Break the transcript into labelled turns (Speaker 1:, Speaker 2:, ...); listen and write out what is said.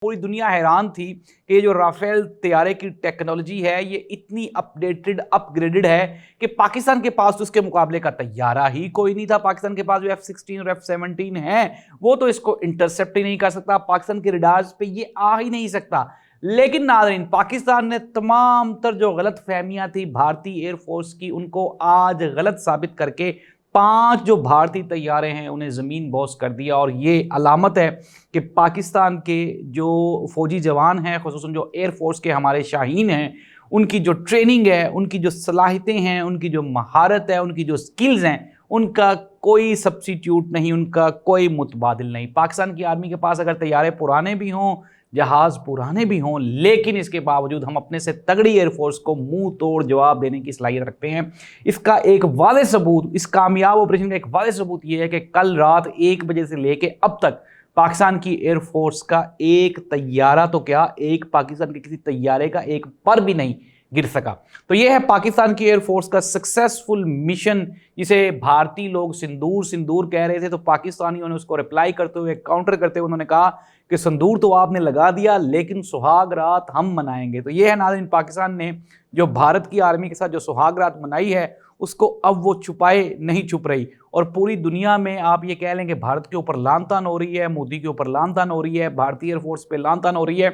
Speaker 1: पूरी दुनिया हैरान थी कि ये जो राफेल तैयारे की टेक्नोलॉजी है ये इतनी अपडेटेड अपग्रेडेड है कि पाकिस्तान के पास तो उसके मुकाबले का तैयारा ही कोई नहीं था। पाकिस्तान के पास जो F-16 और F-17 है वो तो इसको इंटरसेप्ट ही नहीं कर सकता, पाकिस्तान के रडार्स पे ये आ ही नहीं सकता। लेकिन नाज़रीन, पाकिस्तान ने तमाम तर जो गलत फहमियां थी भारतीय एयरफोर्स की उनको आज गलत साबित करके 5 जो भारतीय तैयारे हैं उन्हें ज़मीन बोस कर दिया। और ये अलामत है कि पाकिस्तान के जो फौजी जवान हैं, ख़ुसूसन जो एयरफोर्स के हमारे शाहीन हैं, उनकी जो ट्रेनिंग है, उनकी जो सलाहियतें हैं, उनकी जो महारत है, उनकी जो स्किल्स हैं, उनका कोई सब्सिट्यूट नहीं, उनका कोई मुतबादिल नहीं। पाकिस्तान की आर्मी के पास अगर तैयारे पुराने भी हों, जहाज़ पुराने भी हों, लेकिन इसके बावजूद हम अपने से तगड़ी एयरफोर्स को मुंह तोड़ जवाब देने की सलाहियत रखते हैं। इसका एक वाज़ेह सबूत, इस कामयाब ऑपरेशन का एक वाज़ेह सबूत ये है कि कल रात 1 बजे से लेके अब तक पाकिस्तान की एयरफोर्स का एक तैयारा तो क्या, एक पाकिस्तान के किसी तैयारे का एक पर भी नहीं गिर सका। तो यह है पाकिस्तान की एयरफोर्स का सक्सेसफुल मिशन, जिसे भारतीय लोग सिंदूर सिंदूर कह रहे थे, तो पाकिस्तानियों ने उसको रिप्लाई करते हुए, काउंटर करते हुए उन्होंने कहा कि सिंदूर तो आपने लगा दिया लेकिन सुहाग रात हम मनाएंगे। तो यह है नाज़रीन, पाकिस्तान ने जो भारत की आर्मी के साथ जो सुहाग रात मनाई है उसको अब वो छुपाए नहीं छुप रही। और पूरी दुनिया में आप ये कह लें कि भारत के ऊपर लानतान हो रही है, मोदी के ऊपर लानतान हो रही है, भारतीय एयरफोर्स पे लानतान हो रही है।